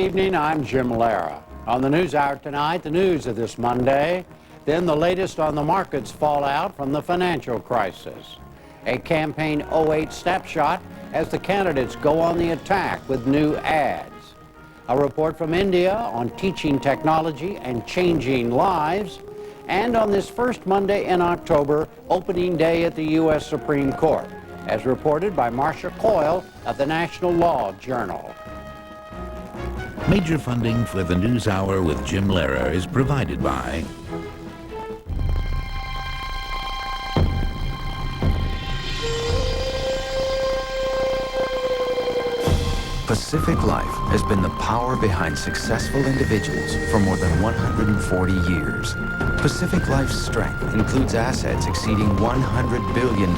evening, I'm Jim Lara. On the NewsHour tonight, the news of this Monday, then the latest on the market's fallout from the financial crisis. A campaign '08 snapshot as the candidates go on the attack with new ads. A report from India on teaching technology and changing lives. And on this first Monday in October, opening day at the U.S. Supreme Court, as reported by Marcia Coyle of the National Law Journal. Major funding for the NewsHour with Jim Lehrer is provided by Pacific Life has been the power behind successful individuals for more than 140 years. Pacific Life's strength includes assets exceeding $100 billion.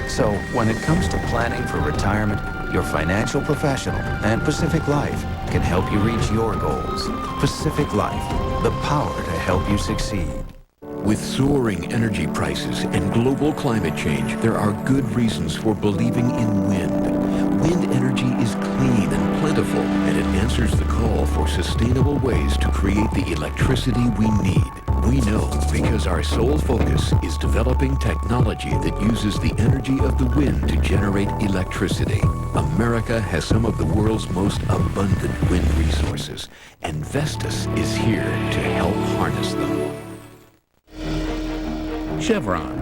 So when it comes to planning for retirement, your financial professional and Pacific Life can help you reach your goals. Pacific Life, the power to help you succeed. With soaring energy prices and global climate change, there are good reasons for believing in wind. Wind energy is clean and plentiful, and it answers the call for sustainable ways to create the electricity we need. We know because our sole focus is developing technology that uses the energy of the wind to generate electricity. America has some of the world's most abundant wind resources, and Vestas is here to help harness them. Chevron.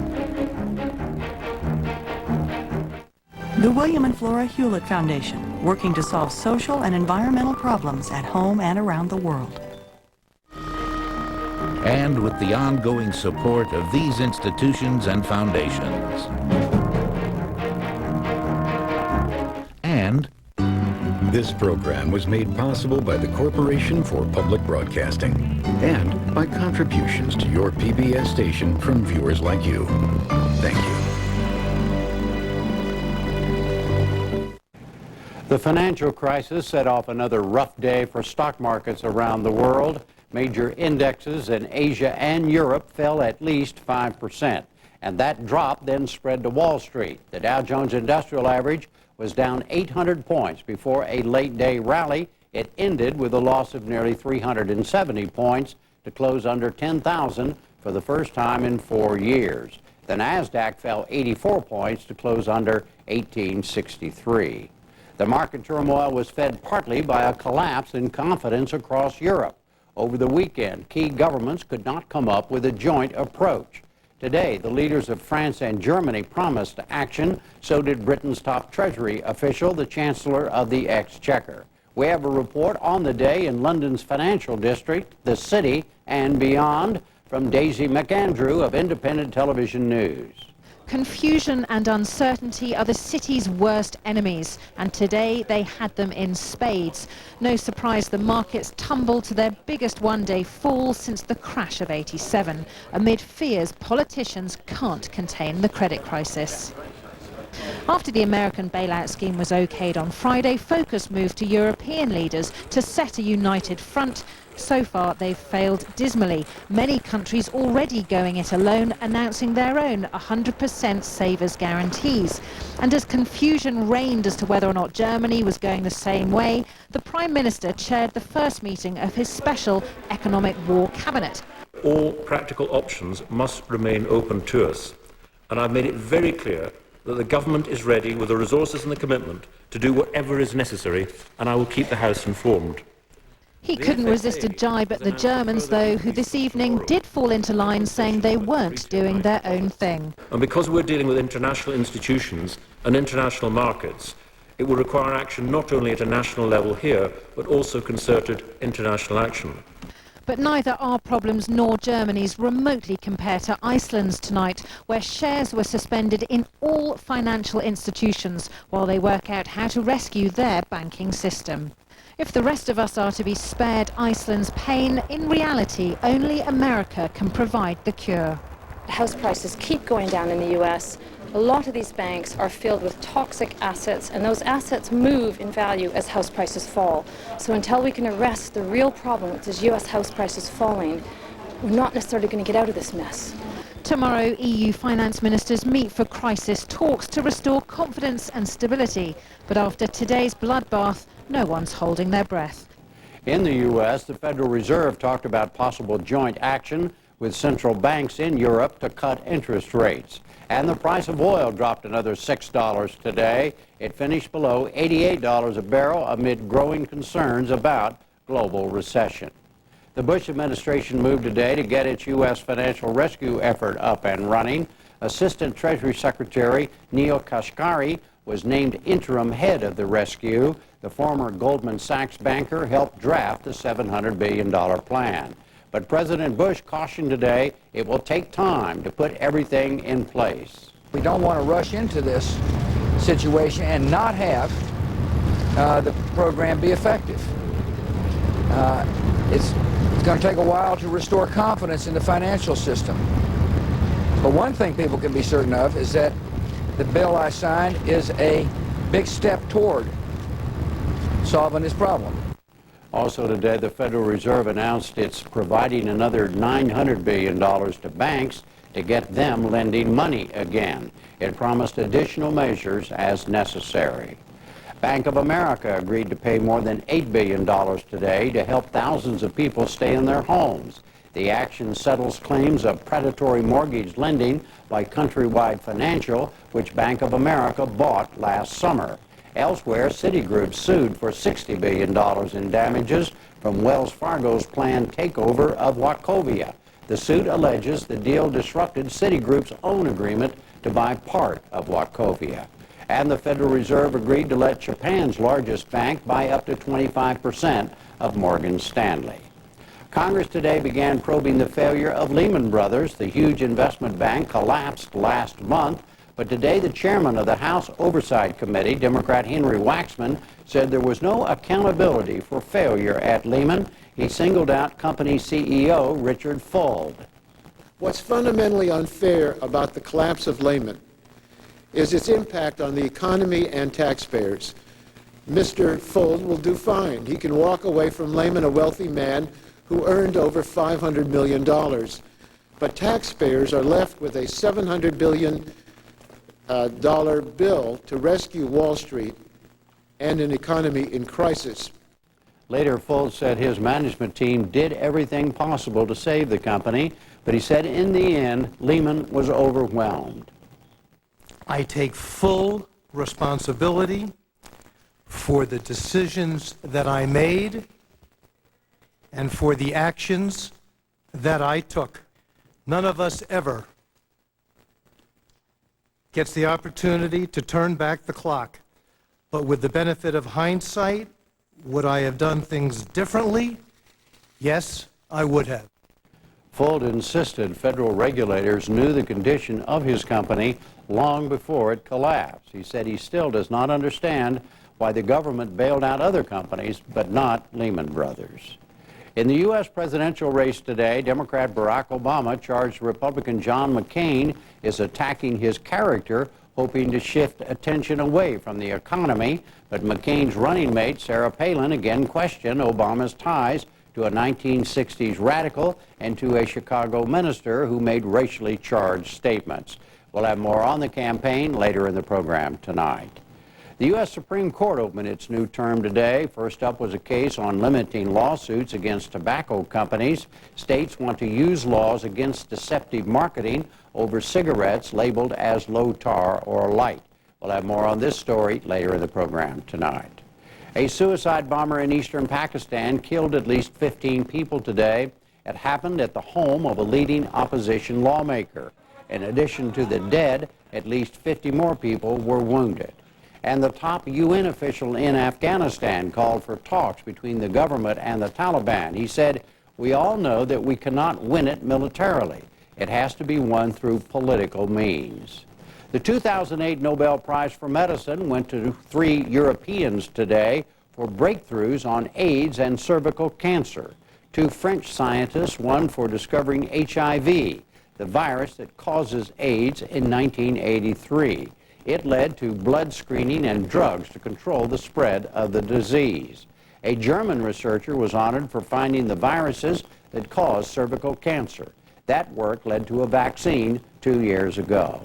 The William and Flora Hewlett Foundation, working to solve social and environmental problems at home and around the world. And with the ongoing support of these institutions and foundations. And this program was made possible by the Corporation for Public Broadcasting and by contributions to your PBS station from viewers like you. Thank you. The financial crisis set off another rough day for stock markets around the world. Major indexes in Asia and Europe fell at least 5%. And that drop then spread to Wall Street. The Dow Jones Industrial Average was down 800 points before a late-day rally. It ended with a loss of nearly 370 points to close under 10,000 for the first time in 4 years. The Nasdaq fell 84 points to close under 1863. The market turmoil was fed partly by a collapse in confidence across Europe. Over the weekend, key governments could not come up with a joint approach. Today, the leaders of France and Germany promised action. So did Britain's top Treasury official, the Chancellor of the Exchequer. We have a report on the day in London's financial district, the City, and beyond from Daisy McAndrew of Independent Television News. Confusion and uncertainty are the city's worst enemies, and today they had them in spades. No surprise the markets tumbled to their biggest one-day fall since the crash of '87, amid fears politicians can't contain the credit crisis. After the American bailout scheme was okayed on Friday, focus moved to European leaders to set a united front. So far, they've failed dismally. Many countries already going it alone, announcing their own 100% savers guarantees. And as confusion reigned as to whether or not Germany was going the same way, the Prime Minister chaired the first meeting of his special economic war cabinet. All practical options must remain open to us, and I've made it very clear that the government is ready with the resources and the commitment to do whatever is necessary, and I will keep the House informed. He couldn't resist a jibe at the Germans, though, who this evening did fall into line saying they weren't doing their own thing. And because we're dealing with international institutions and international markets, it will require action not only at a national level here, but also concerted international action. But neither our problems nor Germany's remotely compare to Iceland's tonight, where shares were suspended in all financial institutions while they work out how to rescue their banking system. If the rest of us are to be spared Iceland's pain, in reality, only America can provide the cure. House prices keep going down in the U.S. A lot of these banks are filled with toxic assets, and those assets move in value as house prices fall. So until we can arrest the real problem, which is U.S. house prices falling, we're not necessarily going to get out of this mess. Tomorrow, EU finance ministers meet for crisis talks to restore confidence and stability. But after today's bloodbath, no one's holding their breath. In the U.S., the Federal Reserve talked about possible joint action with central banks in Europe to cut interest rates. And the price of oil dropped another $6 today. It finished below $88 a barrel amid growing concerns about global recession. The Bush administration moved today to get its U.S. financial rescue effort up and running. Assistant Treasury Secretary Neil Kashkari was named interim head of the rescue. The former Goldman Sachs banker helped draft the $700 billion plan. But President Bush cautioned today it will take time to put everything in place. We don't want to rush into this situation and not have the program be effective. It's going to take a while to restore confidence in the financial system. But one thing people can be certain of is that the bill I signed is a big step toward solving this problem. Also today, the Federal Reserve announced it's providing another $900 billion to banks to get them lending money again. It promised additional measures as necessary. Bank of America agreed to pay more than $8 billion today to help thousands of people stay in their homes. The action settles claims of predatory mortgage lending by Countrywide Financial, which Bank of America bought last summer. Elsewhere, Citigroup sued for $60 billion in damages from Wells Fargo's planned takeover of Wachovia. The suit alleges the deal disrupted Citigroup's own agreement to buy part of Wachovia. And the Federal Reserve agreed to let Japan's largest bank buy up to 25% of Morgan Stanley. Congress today began probing the failure of Lehman Brothers. The huge investment bank collapsed last month. But today, the chairman of the House Oversight Committee, Democrat Henry Waxman, said there was no accountability for failure at Lehman. He singled out company CEO Richard Fuld. What's fundamentally unfair about the collapse of Lehman is its impact on the economy and taxpayers. Mr. Fuld will do fine. He can walk away from Lehman a wealthy man who earned over $500 million. But taxpayers are left with a $700 billion bill to rescue Wall Street and an economy in crisis. Later, Fuld said his management team did everything possible to save the company, but he said in the end, Lehman was overwhelmed. I take full responsibility for the decisions that I made and for the actions that I took. None of us ever gets the opportunity to turn back the clock. But with the benefit of hindsight, would I have done things differently? Yes, I would have. Fuld insisted federal regulators knew the condition of his company long before it collapsed. He said he still does not understand why the government bailed out other companies, but not Lehman Brothers. In the U.S. presidential race today, Democrat Barack Obama charged Republican John McCain is attacking his character, hoping to shift attention away from the economy. But McCain's running mate, Sarah Palin, again questioned Obama's ties to a 1960s radical and to a Chicago minister who made racially charged statements. We'll have more on the campaign later in the program tonight. The U.S. Supreme Court opened its new term today. First up was a case on limiting lawsuits against tobacco companies. States want to use laws against deceptive marketing over cigarettes labeled as low tar or light. We'll have more on this story later in the program tonight. A suicide bomber in eastern Pakistan killed at least 15 people today. It happened at the home of a leading opposition lawmaker. In addition to the dead, at least 50 more people were wounded. And the top UN official in Afghanistan called for talks between the government and the Taliban. He said, "We all know that we cannot win it militarily. It has to be won through political means." The 2008 Nobel Prize for Medicine went to 3 Europeans today for breakthroughs on AIDS and cervical cancer. 2 French scientists won for discovering HIV, the virus that causes AIDS, in 1983. It led to blood screening and drugs to control the spread of the disease. A German researcher was honored for finding the viruses that cause cervical cancer. That work led to a vaccine 2 years ago.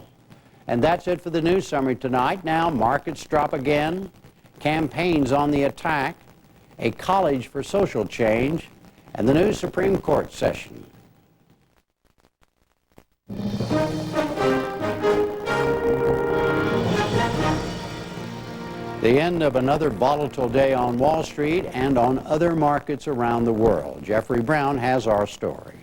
And that's it for the news summary tonight. Now, markets drop again, campaigns on the attack, a college for social change, and the new Supreme Court session. The end of another volatile day on Wall Street and on other markets around the world. Jeffrey Brown has our story.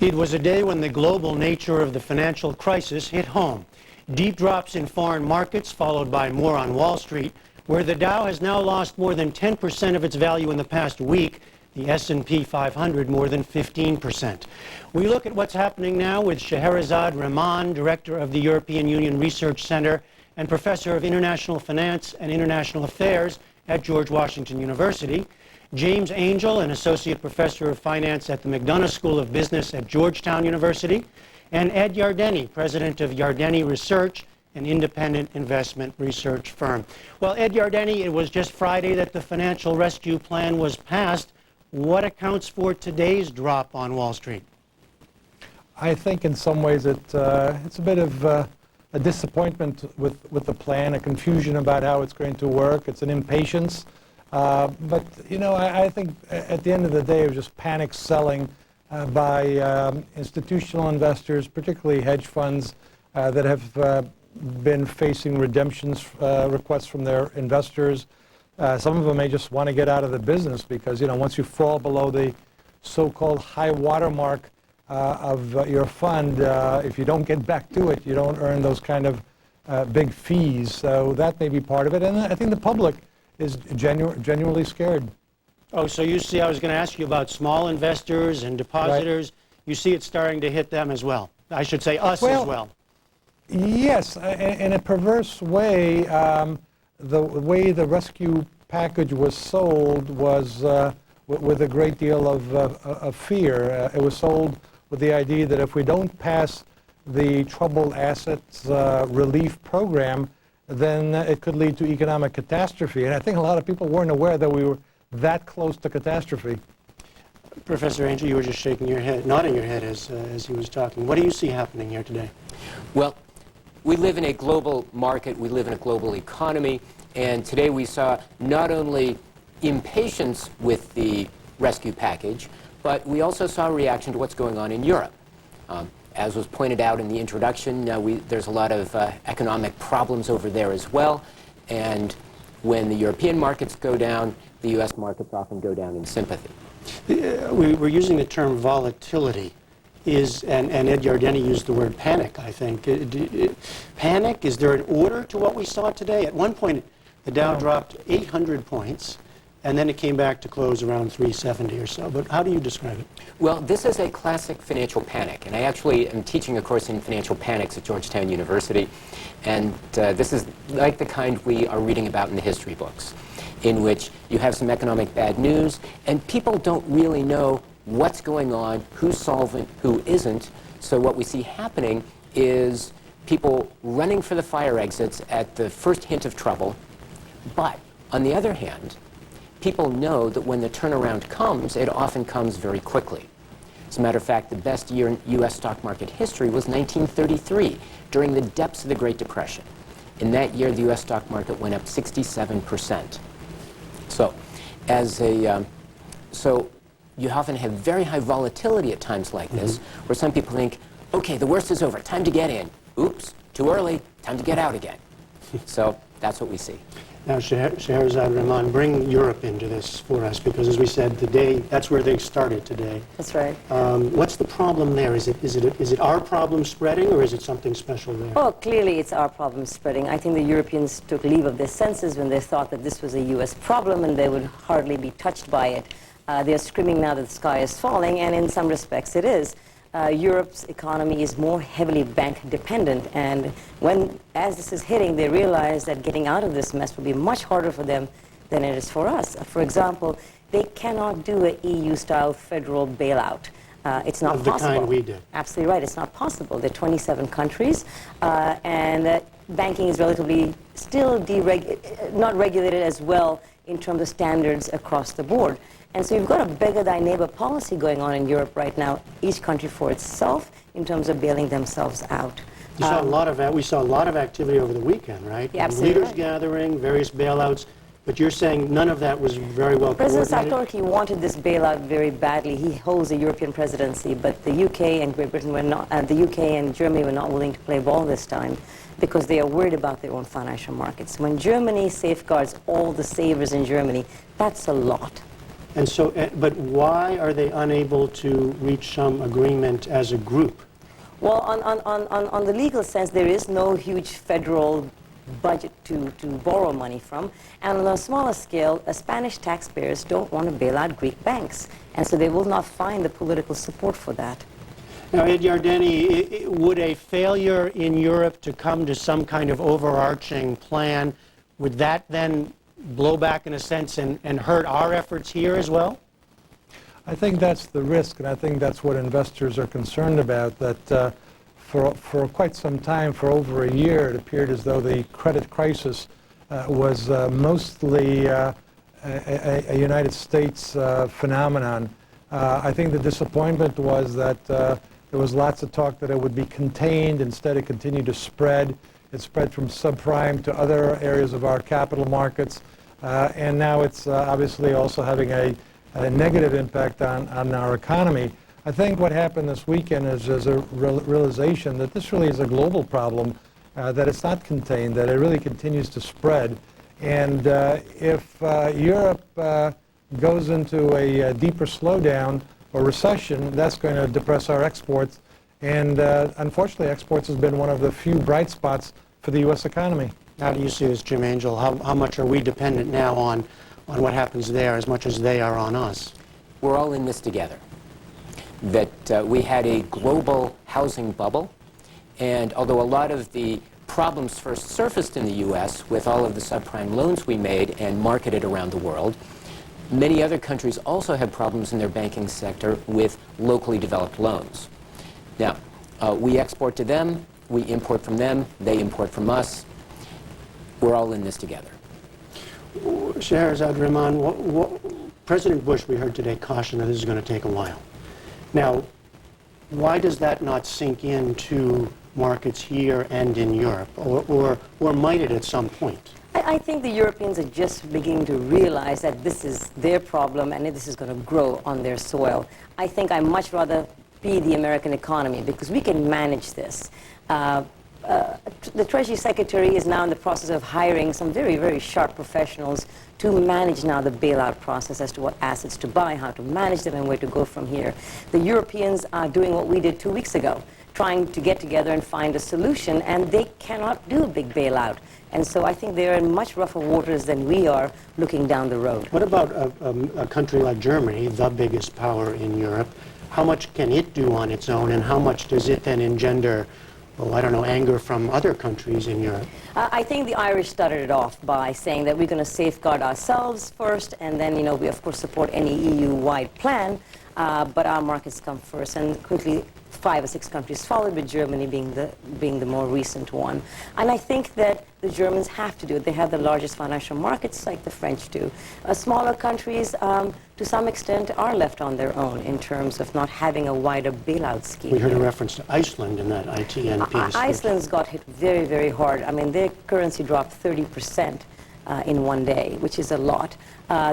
It was a day when the global nature of the financial crisis hit home. Deep drops in foreign markets, followed by more on Wall Street, where the Dow has now lost more than 10% of its value in the past week, the S&P 500 more than 15%. We look at what's happening now with Scheherazade Rahman, director of the European Union Research Center and professor of international finance and international affairs at George Washington University, James Angel, an associate professor of finance at the McDonough School of Business at Georgetown University, and Ed Yardeni, president of Yardeni Research, an independent investment research firm. Well, Ed Yardeni, it was just Friday that the financial rescue plan was passed. What accounts for today's drop on Wall Street? I think in some ways it's a bit of a disappointment with the plan, a confusion about how it's going to work. It's an impatience. But, you know, I think at the end of the day, it was just panic selling by institutional investors, particularly hedge funds that have been facing redemptions requests from their investors. Some of them may just want to get out of the business because, you know, once you fall below the so-called high water mark of your fund, if you don't get back to it, you don't earn those kind of big fees. So that may be part of it. And I think the public is genuinely scared. Oh, so you see, I was going to ask you about small investors and depositors. Right. You see it starting to hit them as well. I should say us as well. Yes, in a perverse way, the way the rescue package was sold was with a great deal of fear. It was sold with the idea that if we don't pass the troubled assets relief program, then it could lead to economic catastrophe. And I think a lot of people weren't aware that we were that close to catastrophe. Professor Angel, you were just shaking your head, nodding your head as he was talking. What do you see happening here today? Well, we live in a global market, we live in a global economy, and today we saw not only impatience with the rescue package, but we also saw a reaction to what's going on in Europe. As was pointed out in the introduction, there's a lot of economic problems over there as well, and when the European markets go down, the U.S. markets often go down in sympathy. We're using the term volatility. And Ed Yardeni used the word panic, I think. Panic, is there an order to what we saw today? At one point, the Dow dropped 800 points, and then it came back to close around 370 or so. But how do you describe it? Well, this is a classic financial panic, and I actually am teaching a course in financial panics at Georgetown University, and this is like the kind we are reading about in the history books, in which you have some economic bad news, and people don't really know what's going on, who's solvent, who isn't. So what we see happening is people running for the fire exits at the first hint of trouble. But on the other hand, people know that when the turnaround comes, it often comes very quickly. As a matter of fact, the best year in U.S. stock market history was 1933, during the depths of the Great Depression. In that year, the U.S. stock market went up 67%. So you often have very high volatility at times like this, where some people think, okay, the worst is over, time to get in. Oops, too early, time to get out again. So that's what we see. Now, Scheherazade Rahman, bring Europe into this for us, because as we said, today, that's where they started today. That's right. What's the problem there? Is it our problem spreading, or is it something special there? Well, clearly it's our problem spreading. I think the Europeans took leave of their senses when they thought that this was a U.S. problem and they would hardly be touched by it. They're screaming now that the sky is falling, and in some respects it is. Europe's economy is more heavily bank dependent, and as this is hitting, they realize that getting out of this mess will be much harder for them than it is for us. For example, they cannot do an EU-style federal bailout. It's not possible. Of the kind we do. Absolutely right. It's not possible. There are 27 countries, and banking is relatively still not regulated as well in terms of standards across the board. And so you've got a beggar thy neighbor policy going on in Europe right now, each country for itself, in terms of bailing themselves out. We saw a lot of activity over the weekend, right? Yeah, absolutely. Leaders gathering, various bailouts. But you're saying none of that was very well President coordinated? Sarkozy wanted this bailout very badly. He holds the European presidency, but the UK and Great Britain were not, the UK and Germany were not willing to play ball this time because they are worried about their own financial markets. When Germany safeguards all the savers in Germany, that's a lot. And so, but why are they unable to reach some agreement as a group? Well, on the legal sense, there is no huge federal budget to borrow money from. And on a smaller scale, Spanish taxpayers don't want to bail out Greek banks. And so they will not find the political support for that. Now, Ed Yardeni, would a failure in Europe to come to some kind of overarching plan, would that then blow back in a sense and hurt our efforts here as well? I think that's the risk, and I think that's what investors are concerned about, that for quite some time, for over a year, it appeared as though the credit crisis was mostly a United States phenomenon. I think the disappointment was that there was lots of talk that it would be contained. Instead, it continued to spread. It spread from subprime to other areas of our capital markets. And now it's obviously also having a negative impact on our economy. I think what happened this weekend is a realization that this really is a global problem, that it's not contained, that it really continues to spread. And if Europe goes into a deeper slowdown or recession, that's going to depress our exports. And unfortunately, exports has been one of the few bright spots for the U.S. economy. How do you see this, Jim Angel? How much are we dependent now on what happens there as much as they are on us? We're all in this together. That we had a global housing bubble, and although a lot of the problems first surfaced in the U.S. with all of the subprime loans we made and marketed around the world, many other countries also had problems in their banking sector with locally developed loans. Now, we export to them, we import from them, they import from us. We're all in this together. Shahrazad Rehman, President Bush, we heard today, cautioned that this is going to take a while. Now, why does that not sink into markets here and in Europe, or might it at some point? I think the Europeans are just beginning to realize that this is their problem and this is going to grow on their soil. I think I'd much rather be the American economy because we can manage this. The Treasury Secretary is now in the process of hiring some very, very sharp professionals to manage now the bailout process as to what assets to buy, how to manage them, and where to go from here. The Europeans are doing what we did 2 weeks ago, trying to get together and find a solution, and they cannot do a big bailout. And so I think they're in much rougher waters than we are looking down the road. What about a country like Germany, the biggest power in Europe? How much can it do on its own, and how much does it then engender, well, I don't know, anger from other countries in Europe? I think the Irish started it off by saying that we're going to safeguard ourselves first, and then, we of course support any EU-wide plan, but our markets come first, and quickly 5 or 6 countries followed, with Germany being the more recent one. And I think that the Germans have to do it. They have the largest financial markets, like the French do. Smaller countries, to some extent, are left on their own in terms of not having a wider bailout scheme. We heard a reference to Iceland in that ITN piece. Iceland's got hit very, very hard. I mean, their currency dropped 30% in one day, which is a lot.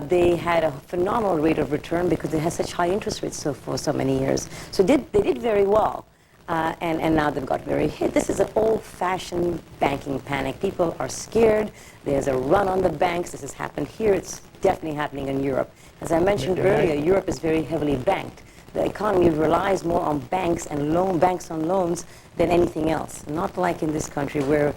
They had a phenomenal rate of return because they had such high interest rates for so many years. So they did very well, and now they've got very hit. This is an old-fashioned banking panic. People are scared. There's a run on the banks. This has happened here. It's definitely happening in Europe. As I mentioned earlier, Europe is very heavily banked. The economy relies more on banks and banks on loans than anything else. Not like in this country where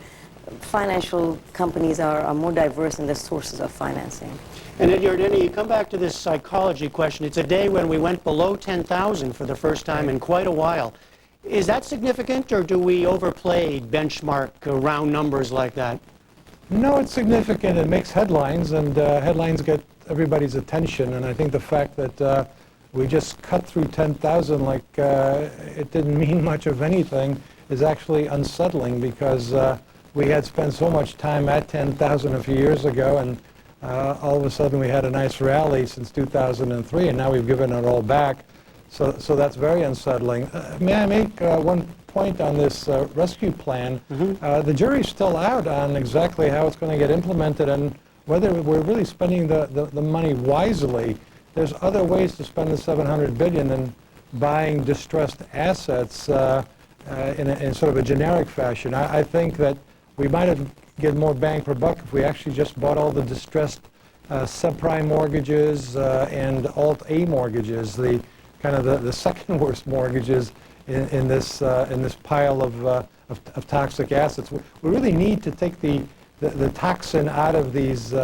financial companies are more diverse in their sources of financing. And Ed Yardeni, you come back to this psychology question. It's a day when we went below 10,000 for the first time in quite a while. Is that significant, or do we overplay benchmark round numbers like that? No, it's significant. It makes headlines, and headlines get everybody's attention. And I think the fact that we just cut through 10,000 like it didn't mean much of anything is actually unsettling, because we had spent so much time at 10,000 a few years ago, and all of a sudden we had a nice rally since 2003, and now we've given it all back. So that's very unsettling. May I make one point on this rescue plan? The jury's still out on exactly how it's going to get implemented and whether we're really spending the money wisely. There's other ways to spend the $700 billion than buying distressed assets in sort of a generic fashion. I think that we might have get more bang per buck if we actually just bought all the distressed subprime mortgages and Alt-A mortgages, the kind of the second worst mortgages in this pile of toxic assets. We really need to take the toxin out of these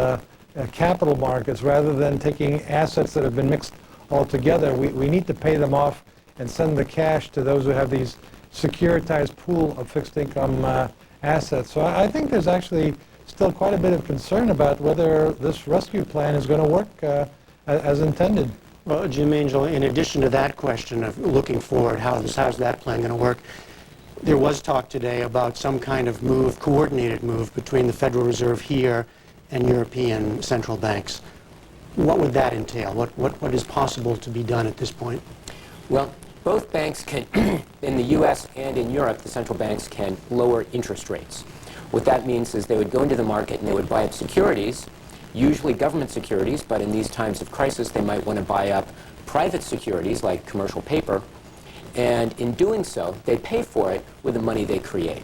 capital markets rather than taking assets that have been mixed all together. We need to pay them off and send the cash to those who have these securitized pool of fixed income assets. So I think there's actually still quite a bit of concern about whether this rescue plan is going to work as intended. Well, Jim Angel, in addition to that question of looking forward, how's that plan going to work, there was talk today about some kind of move, coordinated move between the Federal Reserve here and European central banks. What would that entail? What is possible to be done at this point? Well, both banks can, in the U.S. and in Europe, the central banks can lower interest rates. What that means is they would go into the market and they would buy up securities, usually government securities, but in these times of crisis they might want to buy up private securities like commercial paper, and in doing so they pay for it with the money they create.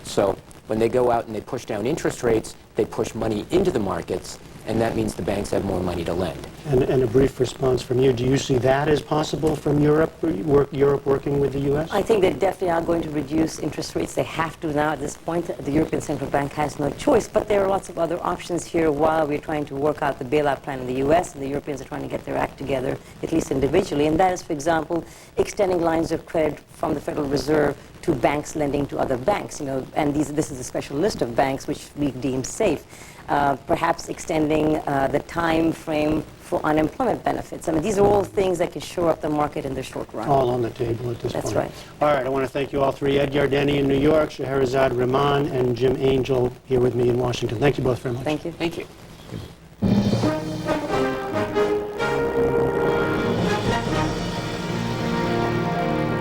So when they go out and they push down interest rates, they push money into the markets, and that means the banks have more money to lend. And a brief response from you. Do you see that as possible from Europe, Europe working with the U.S.? I think they definitely are going to reduce interest rates. They have to now at this point. The European Central Bank has no choice. But there are lots of other options here while we're trying to work out the bailout plan in the U.S. and the Europeans are trying to get their act together, at least individually. And that is, for example, extending lines of credit from the Federal Reserve to banks lending to other banks. You know, and this is a special list of banks which we've deemed safe. Perhaps extending the time frame for unemployment benefits. I mean, these are all things that can shore up the market in the short run. All on the table at this point. That's right. All right, I want to thank you all three, Ed Yardeni in New York, Scheherazade Rahman, and Jim Angel here with me in Washington. Thank you both very much. Thank you. Thank you.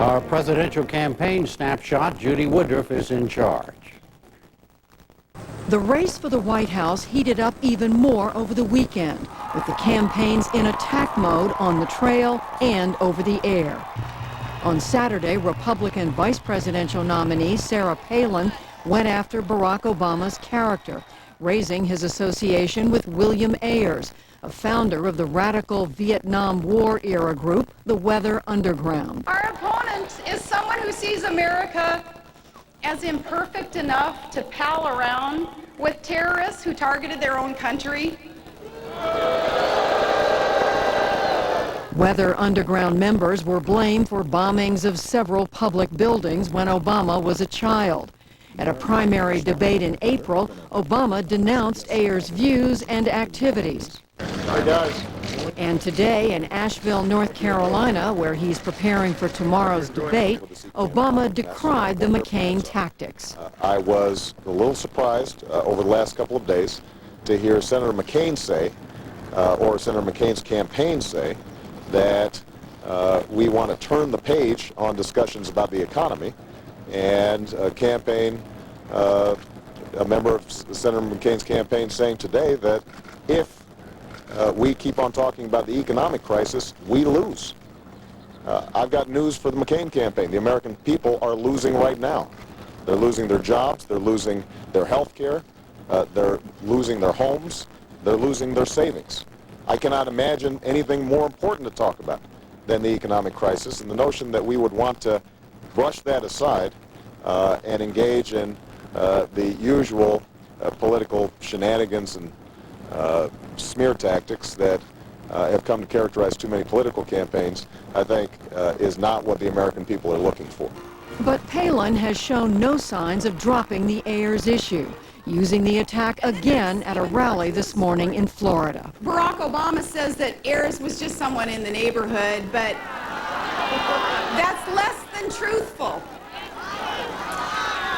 Our presidential campaign snapshot, Judy Woodruff is in charge. The race for the White House heated up even more over the weekend, with the campaigns in attack mode on the trail and over the air. On Saturday, Republican vice presidential nominee Sarah Palin went after Barack Obama's character, raising his association with William Ayers, a founder of the radical Vietnam War-era group, the Weather Underground. Our opponent is someone who sees America as imperfect enough to pal around with terrorists who targeted their own country. Weather Underground members were blamed for bombings of several public buildings when Obama was a child. At a primary debate in April, Obama denounced Ayers' views and activities. It does. And today in Asheville, North Carolina, where he's preparing for tomorrow's debate, Obama decried the McCain tactics. I was a little surprised over the last couple of days to hear Senator McCain say, or Senator McCain's campaign say, that we want to turn the page on discussions about the economy, and a member of Senator McCain's campaign saying today that if we keep on talking about the economic crisis, we lose. I've got news for the McCain campaign. The American people are losing right now. They're losing their jobs, they're losing their health care, they're losing their homes, they're losing their savings. I cannot imagine anything more important to talk about than the economic crisis, and the notion that we would want to brush that aside and engage in the usual political shenanigans and smear tactics that have come to characterize too many political campaigns, I think is not what the American people are looking for. But Palin has shown no signs of dropping the Ayers issue, using the attack again at a rally this morning in Florida. Barack Obama says that Ayers was just someone in the neighborhood, but that's less than truthful.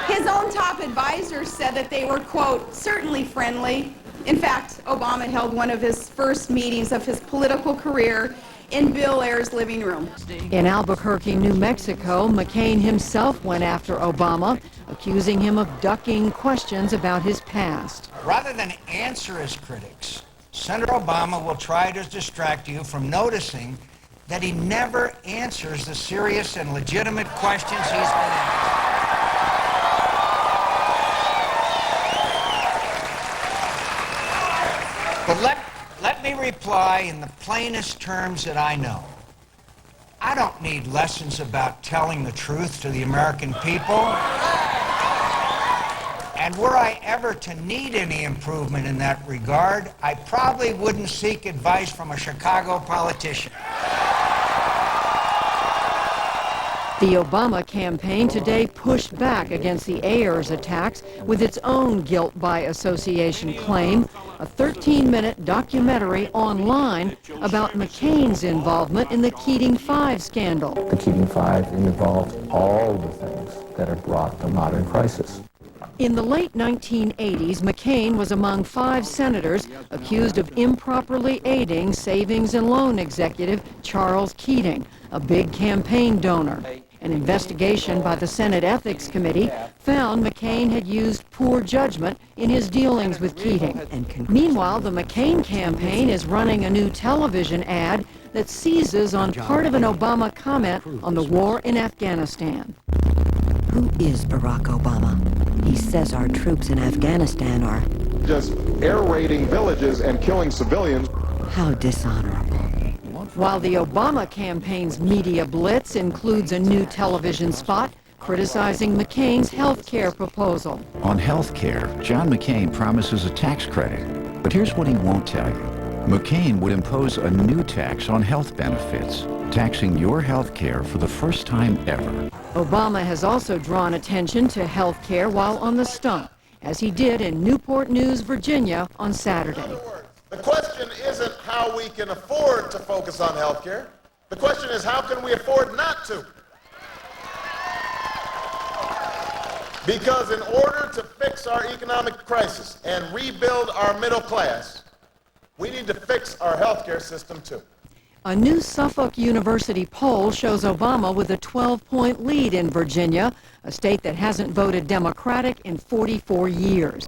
His own top advisors said that they were, quote, certainly friendly. In fact, Obama held one of his first meetings of his political career in Bill Ayer's living room. In Albuquerque, New Mexico, McCain himself went after Obama, accusing him of ducking questions about his past. Rather than answer his critics, Senator Obama will try to distract you from noticing that he never answers the serious and legitimate questions he's been asked. But let me reply in the plainest terms that I know. I don't need lessons about telling the truth to the American people. And were I ever to need any improvement in that regard, I probably wouldn't seek advice from a Chicago politician. The Obama campaign today pushed back against the Ayers attacks with its own guilt by association claim, a 13-minute documentary online about McCain's involvement in the Keating 5 scandal. The Keating 5 involved all the things that have brought the modern crisis. In the late 1980s, McCain was among 5 senators accused of improperly aiding savings and loan executive Charles Keating, a big campaign donor. An investigation by the Senate Ethics Committee found McCain had used poor judgment in his dealings with Keating. Meanwhile, the McCain campaign is running a new television ad that seizes on part of an Obama comment on the war in Afghanistan. Who is Barack Obama? He says our troops in Afghanistan are just air raiding villages and killing civilians. How dishonorable. While the Obama campaign's media blitz includes a new television spot criticizing McCain's health care proposal. On health care, John McCain promises a tax credit. But here's what he won't tell you. McCain would impose a new tax on health benefits, taxing your health care for the first time ever. Obama has also drawn attention to health care while on the stump, as he did in Newport News, Virginia on Saturday. The question isn't how we can afford to focus on health care. The question is how can we afford not to? Because in order to fix our economic crisis and rebuild our middle class, we need to fix our health care system too. A new Suffolk University poll shows Obama with a 12-point lead in Virginia, a state that hasn't voted Democratic in 44 years.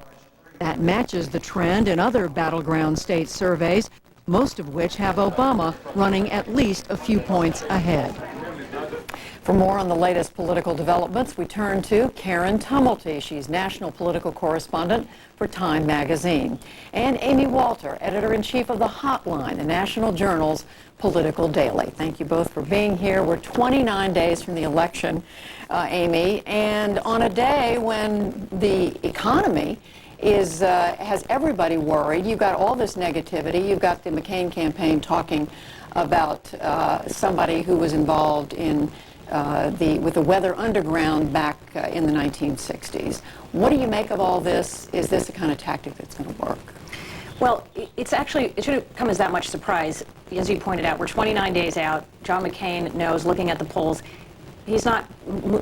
That matches the trend in other battleground state surveys, most of which have Obama running at least a few points ahead. For more on the latest political developments, we turn to Karen Tumulty. She's national political correspondent for Time magazine. And Amy Walter, editor-in-chief of The Hotline, the National Journal's Political Daily. Thank you both for being here. We're 29 days from the election, Amy, and on a day when the economy has everybody worried. You've got all this negativity. You've got the McCain campaign talking about somebody who was involved in with the Weather Underground back in the 1960s. What do you make of all this? Is this the kind of tactic that's going to work? Well, it shouldn't come as that much surprise. As you pointed out, we're 29 days out. John McCain knows, looking at the polls, he's not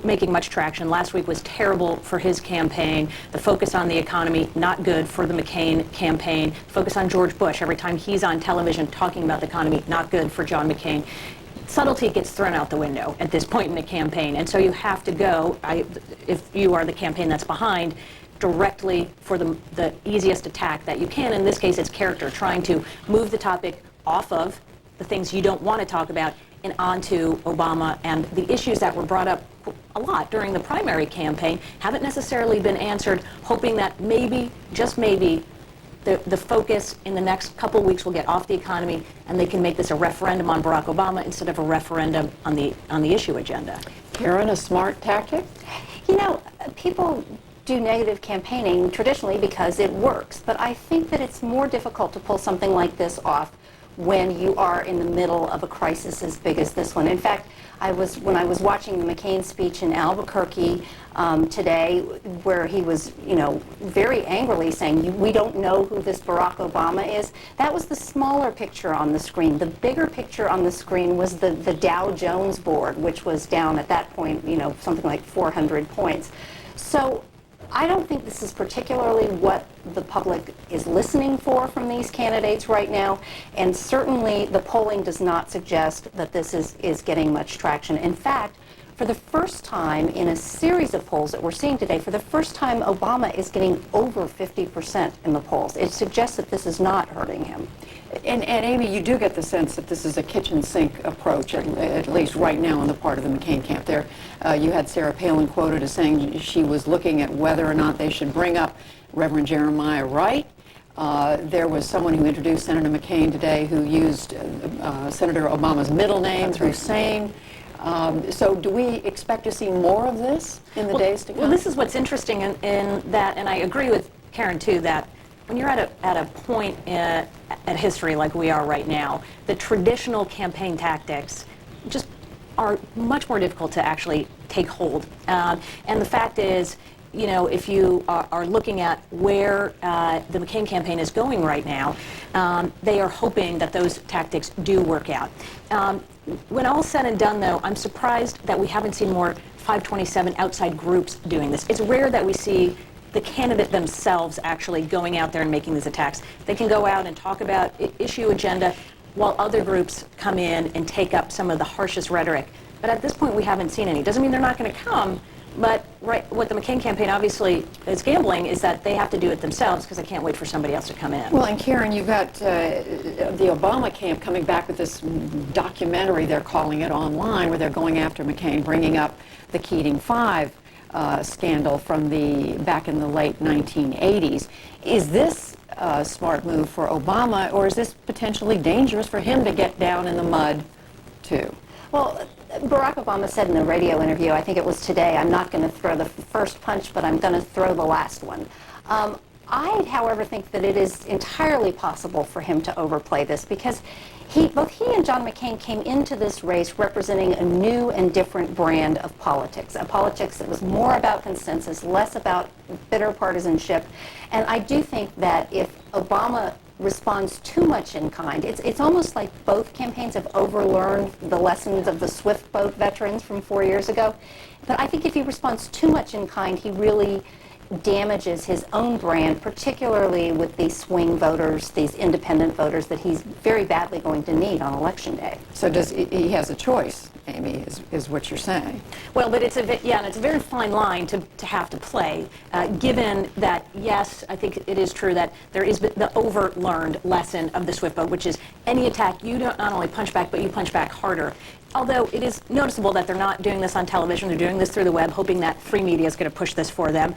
making much traction. Last week was terrible for his campaign. The focus on the economy, not good for the McCain campaign. Focus on George Bush. Every time he's on television talking about the economy, not good for John McCain. Subtlety gets thrown out the window at this point in the campaign. And so you have to go, if you are the campaign that's behind, directly for the easiest attack that you can. In this case, it's character, trying to move the topic off of the things you don't want to talk about and onto Obama, and the issues that were brought up a lot during the primary campaign haven't necessarily been answered, hoping that maybe, just maybe, the focus in the next couple of weeks will get off the economy and they can make this a referendum on Barack Obama instead of a referendum on the issue agenda. Karen, a smart tactic? You know, people do negative campaigning traditionally because it works, but I think that it's more difficult to pull something like this off when you are in the middle of a crisis as big as this one. In fact, when I was watching the McCain speech in Albuquerque today, where he was, very angrily saying, we don't know who this Barack Obama is, that was the smaller picture on the screen. The bigger picture on the screen was the Dow Jones board, which was down at that point, something like 400 points. So I don't think this is particularly what the public is listening for from these candidates right now, and certainly the polling does not suggest that this is getting much traction. In fact, for the first time in a series of polls that we're seeing today, for the first time Obama is getting over 50% in the polls. It suggests that this is not hurting him. And Amy, you do get the sense that this is a kitchen sink approach, at least right now on the part of the McCain camp. There, you had Sarah Palin quoted as saying she was looking at whether or not they should bring up Reverend Jeremiah Wright. There was someone who introduced Senator McCain today who used Senator Obama's middle name, Hussein. So do we expect to see more of this in the days to come? Well, this is what's interesting in that, and I agree with Karen, too, that when you're at a point at history like we are right now, the traditional campaign tactics just are much more difficult to actually take hold. And the fact is, you know, if you are looking at where the McCain campaign is going right now, they are hoping that those tactics do work out. When all's said and done, though, I'm surprised that we haven't seen more 527 outside groups doing this. It's rare that we see the candidate themselves actually going out there and making these attacks. They can go out and talk about issue agenda while other groups come in and take up some of the harshest rhetoric. But at this point, we haven't seen any. Doesn't mean they're not going to come, but what the McCain campaign obviously is gambling is that they have to do it themselves because they can't wait for somebody else to come in. Well, and Karen, you've got the Obama camp coming back with this documentary, they're calling it, online, where they're going after McCain, bringing up the Keating 5 scandal from back in the late 1980s. Is this a smart move for Obama, or is this potentially dangerous for him to get down in the mud, too? Well, Barack Obama said in a radio interview, I think it was today, I'm not going to throw the first punch, but I'm going to throw the last one. I, however, think that it is entirely possible for him to overplay this because both he and John McCain came into this race representing a new and different brand of politics, a politics that was more about consensus, less about bitter partisanship. And I do think that if Obama responds too much in kind, it's almost like both campaigns have overlearned the lessons of the Swift boat veterans from 4 years ago. But I think if he responds too much in kind, he really damages his own brand, particularly with these swing voters, these independent voters that he's very badly going to need on Election Day. So he has a choice, Amy, is what you're saying. Well, but it's a very fine line to have to play, given that, yes, I think it is true that there is the overlearned lesson of the Swift boat, which is any attack, you don't not only punch back, but you punch back harder. Although it is noticeable that they're not doing this on television, they're doing this through the web, hoping that free media is going to push this for them.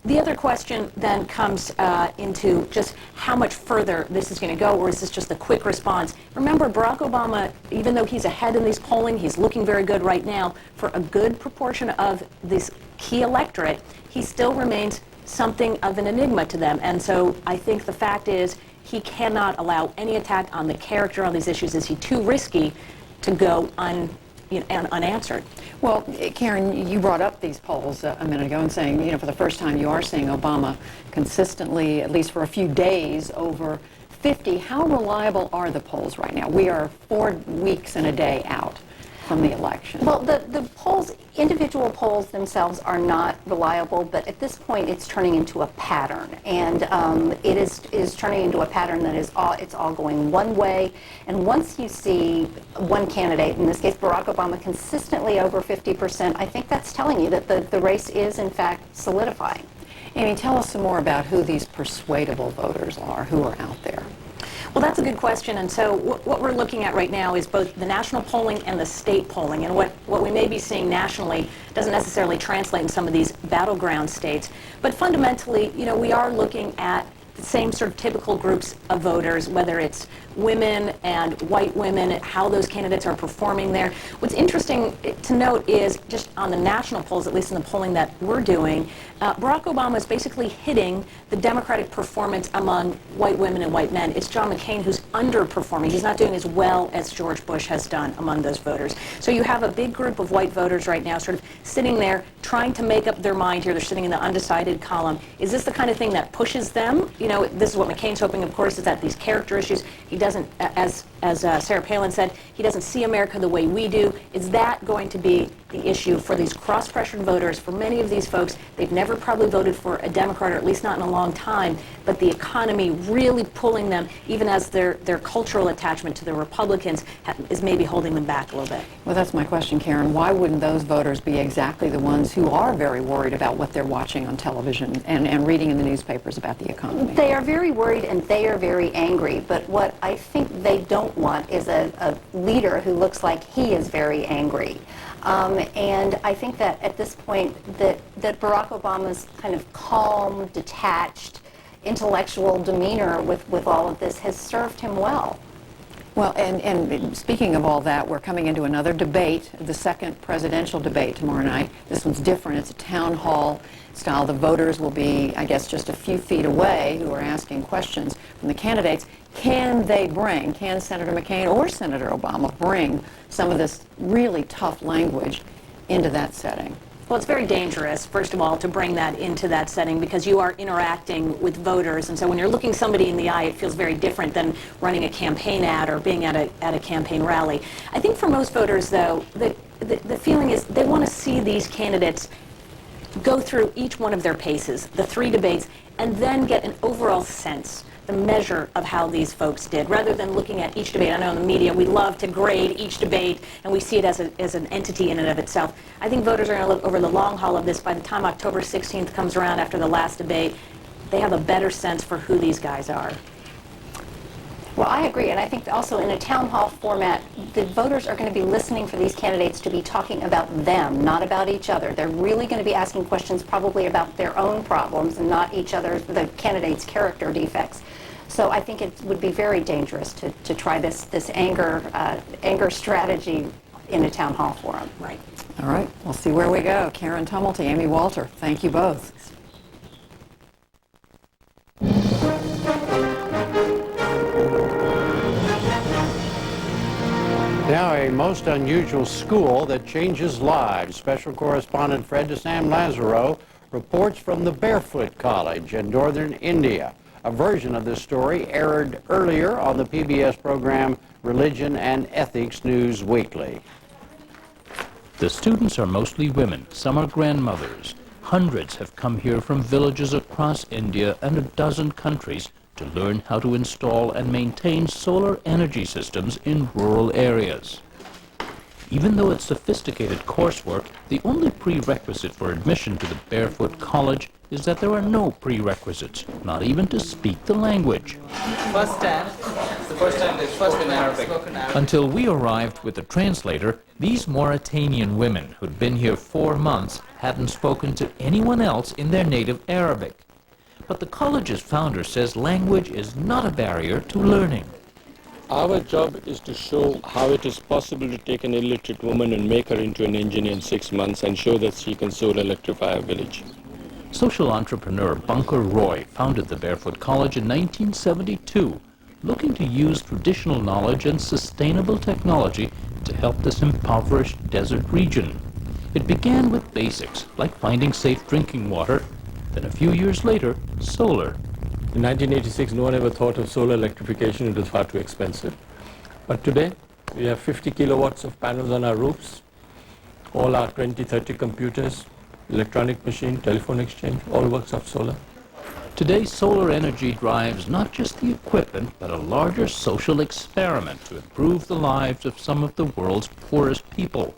The other question then comes into just how much further this is going to go, or is this just a quick response? Remember, Barack Obama, even though he's ahead in these polling, he's looking very good right now, for a good proportion of this key electorate, he still remains something of an enigma to them. And so I think the fact is he cannot allow any attack on the character on these issues. Is he too risky to go unanswered? Well, Karen, you brought up these polls a minute ago and saying, you know, for the first time you are seeing Obama consistently, at least for a few days, over 50. How reliable are the polls right now? We are 4 weeks and a day out from the election. Well, the polls, individual polls themselves are not reliable, but at this point it's turning into a pattern. And it is turning into a pattern that it's all going one way. And once you see one candidate, in this case Barack Obama, consistently over 50%, I think that's telling you that the race is in fact solidifying. Amy, tell us some more about who these persuadable voters are, who are out there. Well, that's a good question. And so what we're looking at right now is both the national polling and the state polling. And what we may be seeing nationally doesn't necessarily translate in some of these battleground states. But fundamentally, you know, we are looking at the same sort of typical groups of voters, whether it's women and white women, how those candidates are performing there. What's interesting to note is just on the national polls, at least in the polling that we're doing, Barack Obama is basically hitting the Democratic performance among white women and white men. It's John McCain who's underperforming. He's not doing as well as George Bush has done among those voters. So you have a big group of white voters right now sort of sitting there trying to make up their mind here. They're sitting in the undecided column. Is this the kind of thing that pushes them? You know, this is what McCain's hoping, of course, is that these character issues, he doesn't, as as Sarah Palin said, he doesn't see America the way we do. Is that going to be the issue for these cross-pressured voters? For many of these folks, they've never probably voted for a Democrat, or at least not in a long time, but the economy really pulling them, even as their cultural attachment to the Republicans is maybe holding them back a little bit. Well, that's my question, Karen. Why wouldn't those voters be exactly the ones who are very worried about what they're watching on television and reading in the newspapers about the economy? They are very worried and they are very angry, but what I think they don't want is a leader who looks like he is very angry. And I think that at this point that Barack Obama's kind of calm, detached, intellectual demeanor with all of this has served him well. Well, and speaking of all that, we're coming into another debate, the second presidential debate tomorrow night. This one's different. It's a town hall style. The voters will be, I guess, just a few feet away who are asking questions from the candidates. Can Senator McCain or Senator Obama bring some of this really tough language into that setting? Well, it's very dangerous, first of all, to bring that into that setting because you are interacting with voters. And so when you're looking somebody in the eye, it feels very different than running a campaign ad or being at a campaign rally. I think for most voters, though, the feeling is they want to see these candidates go through each one of their paces, the 3 debates, and then get an overall sense, the measure of how these folks did, rather than looking at each debate. I know in the media we love to grade each debate, and we see it as an entity in and of itself. I think voters are going to look over the long haul of this. By the time October 16th comes around after the last debate, they have a better sense for who these guys are. Well, I agree, and I think also in a town hall format, the voters are going to be listening for these candidates to be talking about them, not about each other. They're really going to be asking questions probably about their own problems and not each other, the candidates' character defects. So I think it would be very dangerous to try this anger strategy in a town hall forum. Right. All right, we'll see where we go. Karen Tumulty, Amy Walter, thank you both. Now, a most unusual school that changes lives. Special correspondent Fred DeSam Lazaro reports from the Barefoot College in northern India. A version of this story aired earlier on the PBS program Religion and Ethics News Weekly. The students are mostly women. Some are grandmothers. Hundreds have come here from villages across India and a dozen countries to learn how to install and maintain solar energy systems in rural areas. Even though it's sophisticated coursework, the only prerequisite for admission to the Barefoot College is that there are no prerequisites, not even to speak the language. First in Arabic. Until we arrived with the translator, these Mauritanian women who'd been here 4 months hadn't spoken to anyone else in their native Arabic. But the college's founder says language is not a barrier to learning. Our job is to show how it is possible to take an illiterate woman and make her into an engineer in 6 months and show that she can solar electrify a village. Social entrepreneur Bunker Roy founded the Barefoot College in 1972, looking to use traditional knowledge and sustainable technology to help this impoverished desert region. It began with basics, like finding safe drinking water. Then a few years later, solar. In 1986, no one ever thought of solar electrification. It was far too expensive. But today, we have 50 kilowatts of panels on our roofs. All our 20, 30 computers, electronic machine, telephone exchange, all works off solar. Today, solar energy drives not just the equipment, but a larger social experiment to improve the lives of some of the world's poorest people.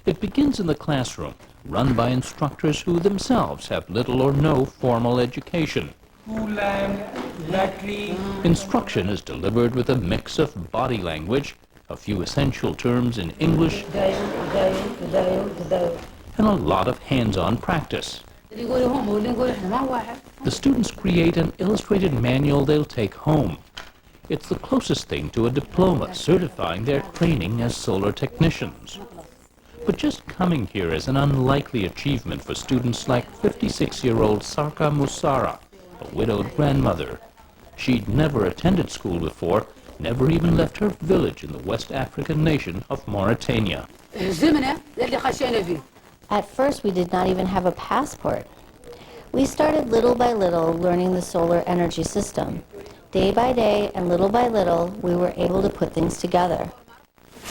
It begins in the classroom, run by instructors who themselves have little or no formal education. Instruction is delivered with a mix of body language, a few essential terms in English, and a lot of hands-on practice. The students create an illustrated manual they'll take home. It's the closest thing to a diploma certifying their training as solar technicians. But just coming here is an unlikely achievement for students like 56-year-old Sarka Musara, a widowed grandmother. She'd never attended school before, never even left her village in the West African nation of Mauritania. At first, we did not even have a passport. We started little by little learning the solar energy system. Day by day and little by little, we were able to put things together.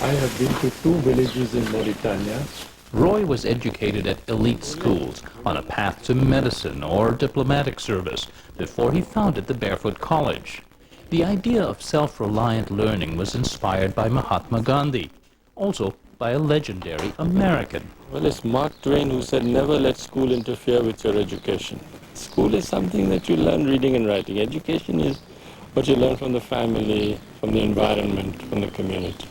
I have been to 2 villages in Mauritania. Roy was educated at elite schools on a path to medicine or diplomatic service before he founded the Barefoot College. The idea of self-reliant learning was inspired by Mahatma Gandhi, also by a legendary American. Well, it's Mark Twain who said, never let school interfere with your education. School is something that you learn reading and writing. Education is what you learn from the family, from the environment, from the community.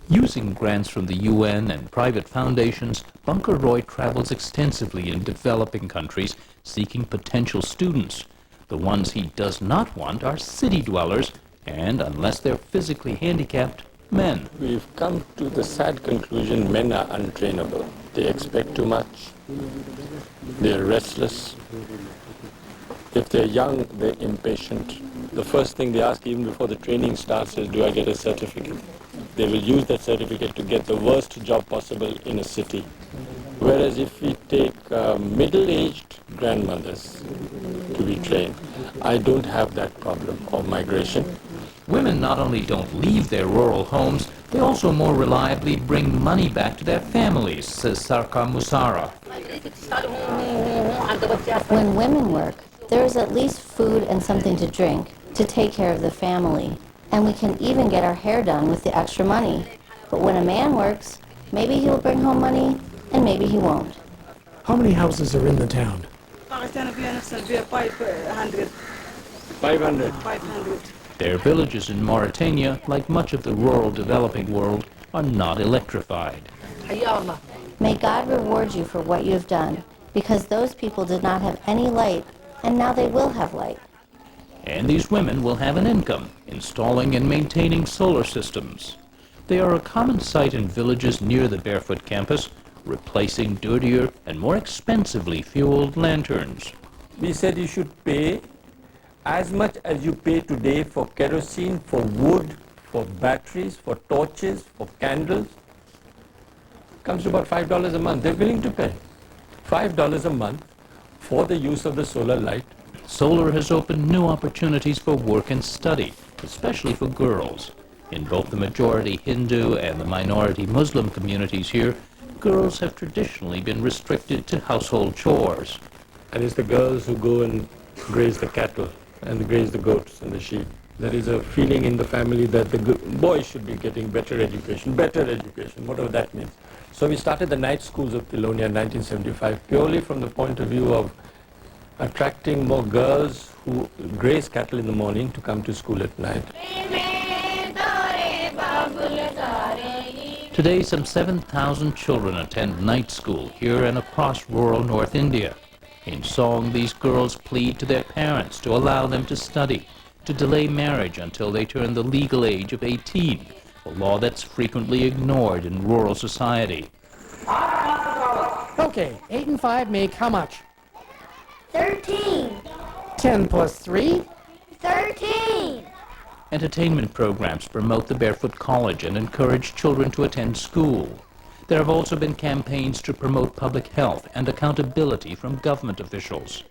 Using grants from the UN and private foundations, Bunker Roy travels extensively in developing countries seeking potential students. The ones he does not want are city dwellers and, unless they're physically handicapped, men. We've come to the sad conclusion men are untrainable. They expect too much. They're restless. If they're young, they're impatient. The first thing they ask even before the training starts is, do I get a certificate? They will use that certificate to get the worst job possible in a city. Whereas if we take middle-aged grandmothers to be trained, I don't have that problem of migration. Women not only don't leave their rural homes, they also more reliably bring money back to their families, says Sarkar Musara. When women work, there is at least food and something to drink to take care of the family. And we can even get our hair done with the extra money. But when a man works, maybe he'll bring home money, and maybe he won't. How many houses are in the town? 500. Their villages in Mauritania, like much of the rural developing world, are not electrified. May God reward you for what you have done, because those people did not have any light, and now they will have light. And these women will have an income, installing and maintaining solar systems. They are a common sight in villages near the Barefoot campus, replacing dirtier and more expensively fueled lanterns. We said you should pay as much as you pay today for kerosene, for wood, for batteries, for torches, for candles. Comes to about $5 a month. They're willing to pay $5 a month for the use of the solar light. Solar has opened new opportunities for work and study, especially for girls. In both the majority Hindu and the minority Muslim communities here, girls have traditionally been restricted to household chores. And it's the girls who go and graze the cattle and graze the goats and the sheep. There is a feeling in the family that the boys should be getting better education, whatever that means. So we started the night schools of Pilonia in 1975 purely from the point of view of attracting more girls who graze cattle in the morning to come to school at night. Today, some 7,000 children attend night school here and across rural North India. In song, these girls plead to their parents to allow them to study, to delay marriage until they turn the legal age of 18, a law that's frequently ignored in rural society. Okay, 8 and 5 make how much? 13. 10 plus 3? 13. Entertainment programs promote the Barefoot College and encourage children to attend school. There have also been campaigns to promote public health and accountability from government officials.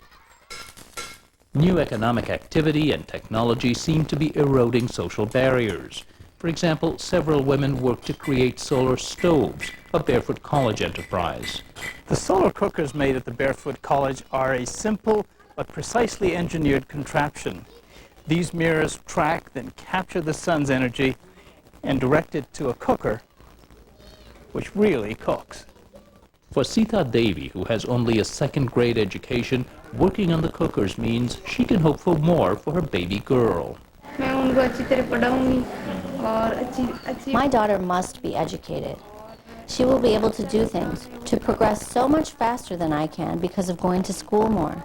New economic activity and technology seem to be eroding social barriers. For example, several women work to create solar stoves, a Barefoot College enterprise. The solar cookers made at the Barefoot College are a simple but precisely engineered contraption. These mirrors track, then capture the sun's energy and direct it to a cooker, which really cooks. For Sita Devi, who has only a second-grade education, working on the cookers means she can hope for more for her baby girl. My daughter must be educated. She will be able to do things, to progress so much faster than I can because of going to school more.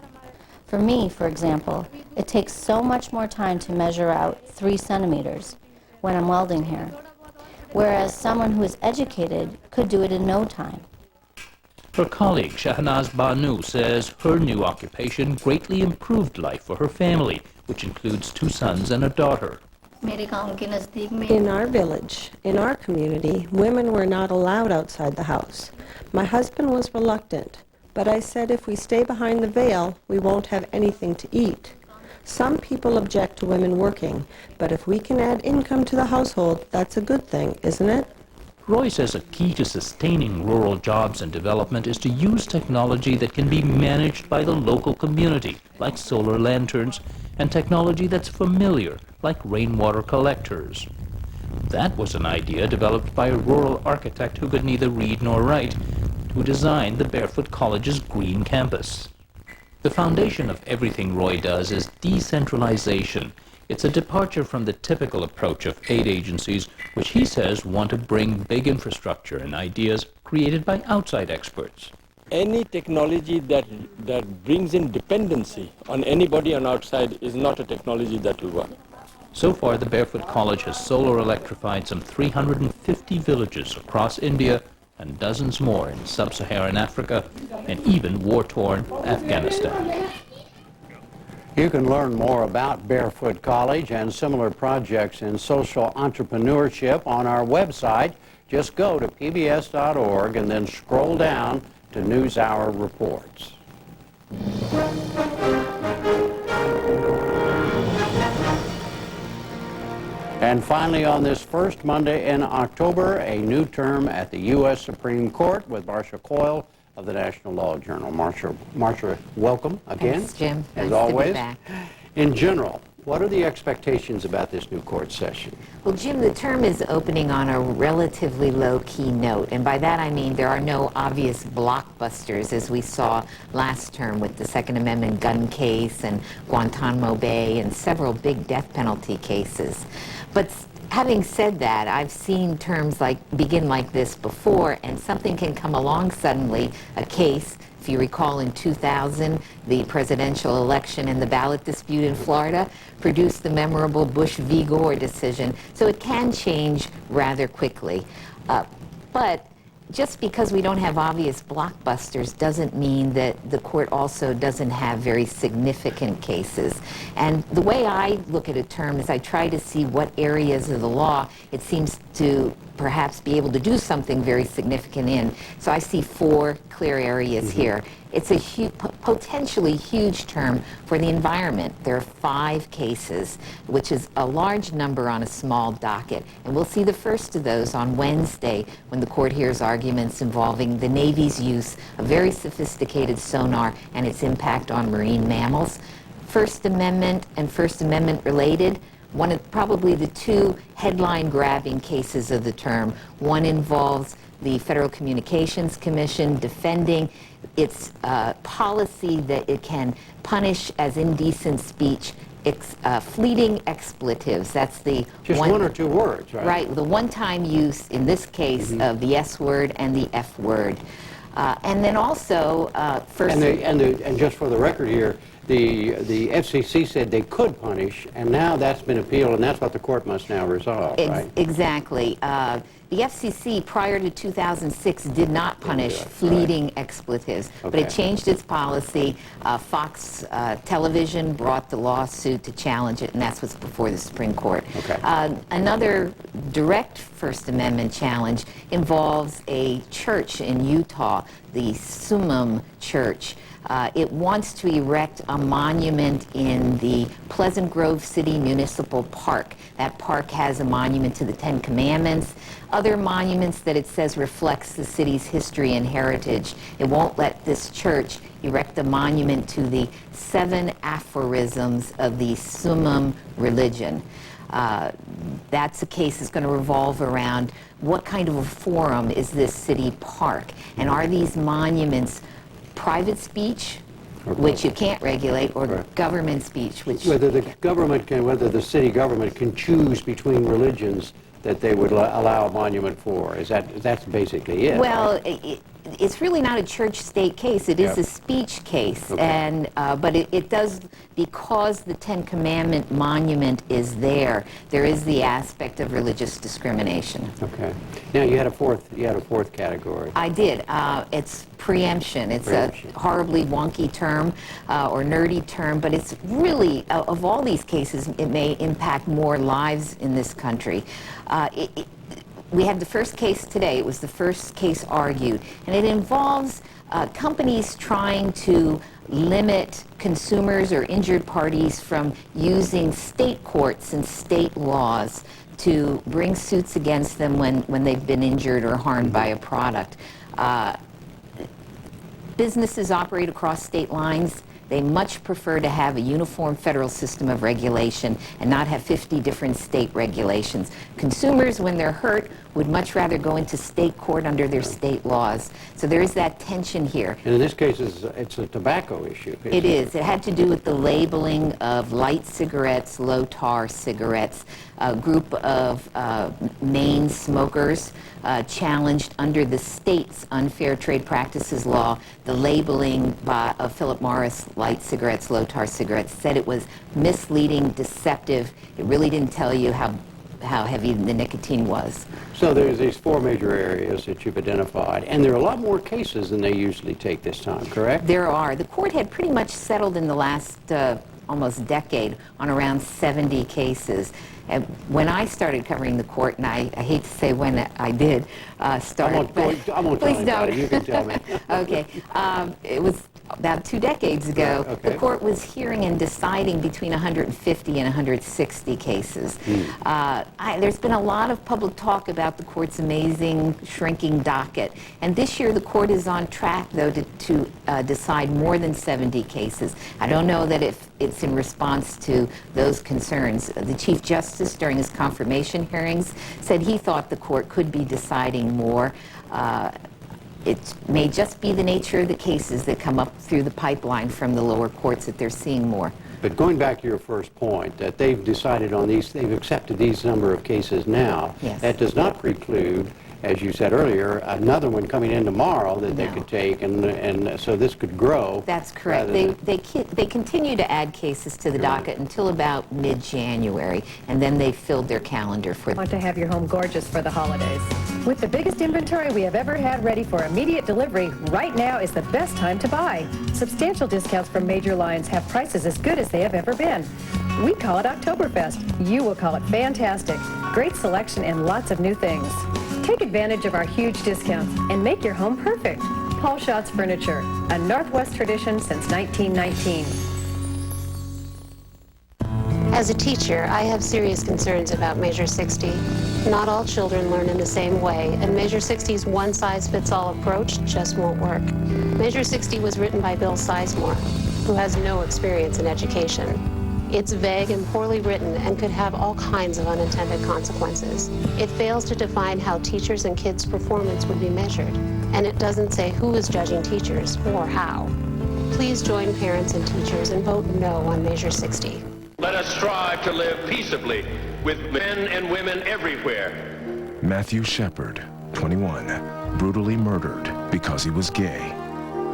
For me, for example, it takes so much more time to measure out 3 centimeters when I'm welding here, whereas someone who is educated could do it in no time. Her colleague, Shahnaz Banu, says her new occupation greatly improved life for her family, which includes 2 sons and a daughter. In our village, in our community, women were not allowed outside the house. My husband was reluctant, but I said if we stay behind the veil, we won't have anything to eat. Some people object to women working, but if we can add income to the household, that's a good thing, isn't it? Roy says a key to sustaining rural jobs and development is to use technology that can be managed by the local community, like solar lanterns, and technology that's familiar, like rainwater collectors. That was an idea developed by a rural architect who could neither read nor write, who designed the Barefoot College's green campus. The foundation of everything Roy does is decentralization. It's a departure from the typical approach of aid agencies, which he says want to bring big infrastructure and ideas created by outside experts. Any technology that brings in dependency on anybody on outside is not a technology that will work. So far, the Barefoot College has solar electrified some 350 villages across India and dozens more in sub-Saharan Africa and even war-torn Afghanistan. You can learn more about Barefoot College and similar projects in social entrepreneurship on our website. Just go to pbs.org and then scroll down to NewsHour Reports. And finally, on this first Monday in October, a new term at the U.S. Supreme Court with Marcia Coyle of the National Law Journal. Marcia, welcome again. Thanks, Jim. As Nice always. to be back. In general, what are the expectations about this new court session? Well, Jim, the term is opening on a relatively low-key note, and by that I mean there are no obvious blockbusters as we saw last term with the Second Amendment gun case and Guantanamo Bay and several big death penalty cases. But having said that, I've seen terms begin like this before, and something can come along suddenly, a case. If you recall, in 2000, the presidential election and the ballot dispute in Florida produced the memorable Bush v. Gore decision. So it can change rather quickly. But just because we don't have obvious blockbusters doesn't mean that the court also doesn't have very significant cases. And the way I look at a term is I try to see what areas of the law it seems to perhaps be able to do something very significant in. So I see four clear areas here. It's a potentially huge term for the environment. There are 5 cases, which is a large number on a small docket. And we'll see the first of those on Wednesday when the court hears arguments involving the Navy's use of very sophisticated sonar and its impact on marine mammals. First Amendment and First Amendment related, one of probably the 2 headline-grabbing cases of the term. One involves the Federal Communications Commission defending its policy that it can punish as indecent speech fleeting expletives. That's the just one or 2 words, right? Right, the one-time use in this case of the S word and the F word. And then also, and just for the record here, the FCC said they could punish, and now that's been appealed, and that's what the court must now resolve, right? Exactly. The FCC prior to 2006 did not punish fleeting expletives, but it changed its policy. Fox Television brought the lawsuit to challenge it, and that's what's before the Supreme Court. Another direct First Amendment challenge involves a church in Utah, the Summum Church. It wants to erect a monument in the Pleasant Grove City Municipal Park. That park has a monument to the 10 Commandments, other monuments that it says reflects the city's history and heritage. It won't let this church erect a monument to the 7 aphorisms of the Summum religion. That's a case that's going to revolve around what kind of a forum is this city park, and are these monuments private speech, which you can't regulate, or government speech, which whether the city government can choose between religions that they would allow a monument for. That's basically it? Well, it's really not a church-state case. It is a speech case, and but it does, because the 10 Commandment monument is there. There is the aspect of religious discrimination. Okay. Now you had a fourth category. I did. It's preemption. It's a horribly wonky term or nerdy term, but it's really, of all these cases, it may impact more lives in this country. We had the first case today. It was the first case argued, and it involves companies trying to limit consumers or injured parties from using state courts and state laws to bring suits against them when they've been injured or harmed by a product. Businesses operate across state lines. They much prefer to have a uniform federal system of regulation and not have 50 different state regulations. Consumers, when they're hurt, would much rather go into state court under their state laws. So there is that tension here. And in this case, it's a tobacco issue. It is. It had to do with the labeling of light cigarettes, low-tar cigarettes. A group of Maine smokers challenged under the state's unfair trade practices law the labeling of Philip Morris light cigarettes, low-tar cigarettes, said it was misleading, deceptive. It really didn't tell you how heavy the nicotine was. So there's these 4 major areas that you've identified, and there are a lot more cases than they usually take this time, correct? There are. The court had pretty much settled in the last almost decade on around 70 cases. And when I started covering the court, and I hate to say when I did start, I won't tell you about it. You can tell me. Okay. It was about 2 decades ago. Okay. The court was hearing and deciding between 150 and 160 cases. There's been a lot of public talk about the court's amazing shrinking docket. And this year the court is on track, though, to decide more than 70 cases. I don't know that if it's in response to those concerns. The Chief Justice, during his confirmation hearings, said he thought the court could be deciding more. It may just be the nature of the cases that come up through the pipeline from the lower courts that they're seeing more. But going back to your first point, that they've decided on these, they've accepted these number of cases now. Yes. That does not preclude, as you said earlier, another one coming in tomorrow that they could take, and so this could grow. That's correct. They continue to add cases to the docket until about mid-January, and then they filled their calendar for. Want to have your home gorgeous for the holidays? With the biggest inventory we have ever had ready for immediate delivery, right now is the best time to buy. Substantial discounts from major lines have prices as good as they have ever been. We call it Oktoberfest. You will call it fantastic. Great selection and lots of new things. Take advantage of our huge discounts and make your home perfect. Paul Schacht's Furniture, a Northwest tradition since 1919. As a teacher, I have serious concerns about Measure 60. Not all children learn in the same way, and Measure 60's one-size-fits-all approach just won't work. Measure 60 was written by Bill Sizemore, who has no experience in education. It's vague and poorly written and could have all kinds of unintended consequences. It fails to define how teachers' and kids' performance would be measured, and it doesn't say who is judging teachers or how. Please join parents and teachers and vote no on Measure 60. Let us strive to live peaceably with men and women everywhere. Matthew Shepard, 21, brutally murdered because he was gay.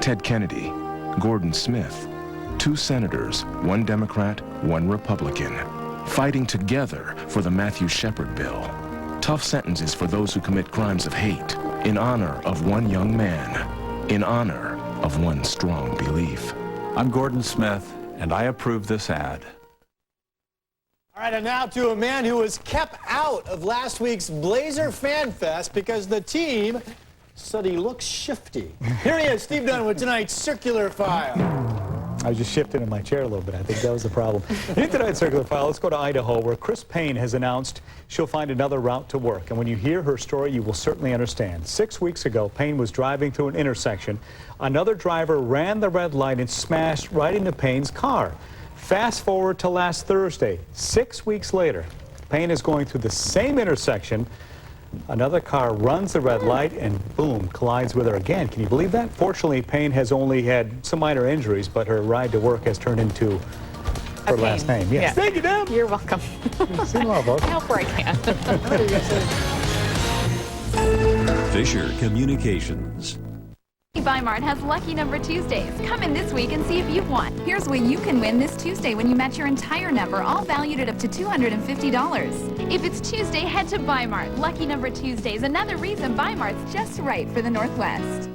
Ted Kennedy, Gordon Smith, 2 senators, 1 Democrat, 1 Republican, fighting together for the Matthew Shepard bill. Tough sentences for those who commit crimes of hate, in honor of 1 young man, in honor of 1 strong belief. I'm Gordon Smith, and I approve this ad. All right, and now to a man who was kept out of last week's Blazer Fan Fest because the team said he looks shifty. Here he is, Steve Dunn with tonight's Circular File. I was just shifting in my chair a little bit. I think that was the problem. In tonight's Circular File, let's go to Idaho, where Chris Payne has announced she'll find another route to work. And when you hear her story, you will certainly understand. 6 weeks ago, Payne was driving through an intersection. Another driver ran the red light and smashed right into Payne's car. Fast forward to last Thursday, 6 weeks later, Payne is going through the same intersection. Another car runs the red light and boom, collides with her again. Can you believe that? Fortunately, Payne has only had some minor injuries, but her ride to work has turned into her last name. Yes. Yeah. Thank you, Deb. You're welcome. See you tomorrow, I help where I can. Fisher Communications. Weimart has Lucky Number Tuesdays. Come in this week and see if you've won. Here's what you can win this Tuesday when you match your entire number, all valued at up to $250. If it's Tuesday, head to Weimart. Lucky Number Tuesdays, another reason Weimart's just right for the Northwest.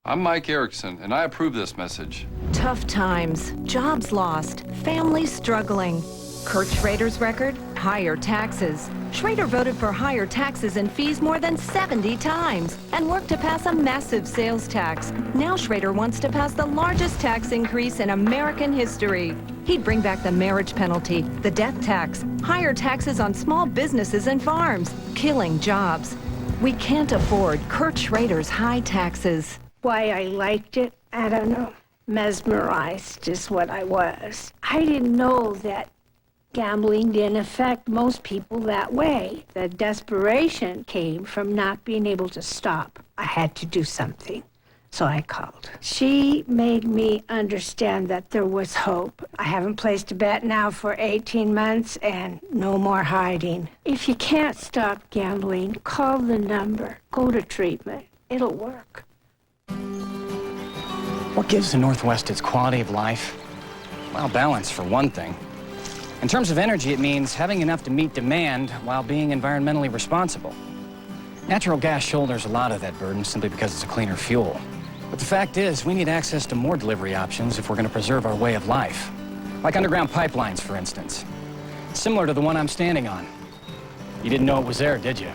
I'm Mike Erickson, and I approve this message. Tough times, jobs lost, families struggling. Kurt Schrader's record? Higher taxes. Schrader voted for higher taxes and fees more than 70 times and worked to pass a massive sales tax. Now Schrader wants to pass the largest tax increase in American history. He'd bring back the marriage penalty, the death tax, higher taxes on small businesses and farms, killing jobs. We can't afford Kurt Schrader's high taxes. Why I liked it, I don't know. Mesmerized is what I was. I didn't know that gambling didn't affect most people that way. The desperation came from not being able to stop. I had to do something, so I called. She made me understand that there was hope. I haven't placed a bet now for 18 months and no more hiding. If you can't stop gambling, call the number. Go to treatment. It'll work. What gives the Northwest its quality of life? Well, balance, for one thing. In terms of energy, it means having enough to meet demand while being environmentally responsible. Natural gas shoulders a lot of that burden simply because it's a cleaner fuel. But the fact is, we need access to more delivery options if we're going to preserve our way of life. Like underground pipelines, for instance. Similar to the one I'm standing on. You didn't know it was there, did you?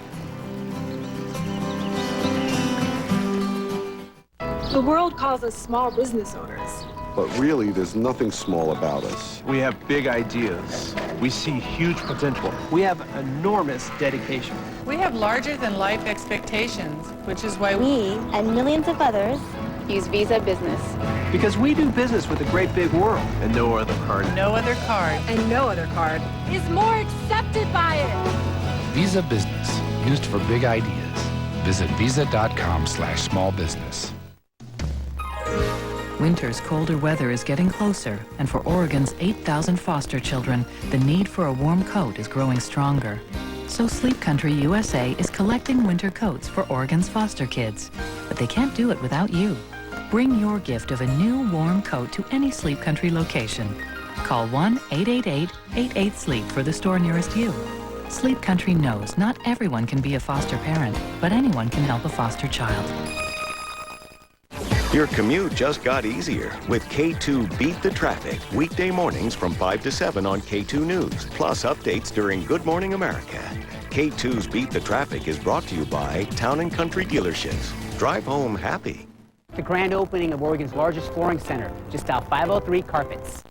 The world calls us small business owners. But really, there's nothing small about us. We have big ideas. We see huge potential. We have enormous dedication. We have larger-than-life expectations, which is why we and millions of others use Visa Business. Because we do business with the great big world, and no other card. No other card. And no other card is more accepted by it. Visa Business, used for big ideas. Visit visa.com/smallbusiness. Winter's colder weather is getting closer, and for Oregon's 8,000 foster children, the need for a warm coat is growing stronger. So Sleep Country USA is collecting winter coats for Oregon's foster kids. But they can't do it without you. Bring your gift of a new warm coat to any Sleep Country location. Call 1-888-88-SLEEP for the store nearest you. Sleep Country knows not everyone can be a foster parent, but anyone can help a foster child. Your commute just got easier with K2 Beat the Traffic, weekday mornings from 5 to 7 on K2 News, plus updates during Good Morning America. K2's Beat the Traffic is brought to you by Town & Country Dealerships. Drive home happy. The grand opening of Oregon's largest flooring center, just out 503 Carpets.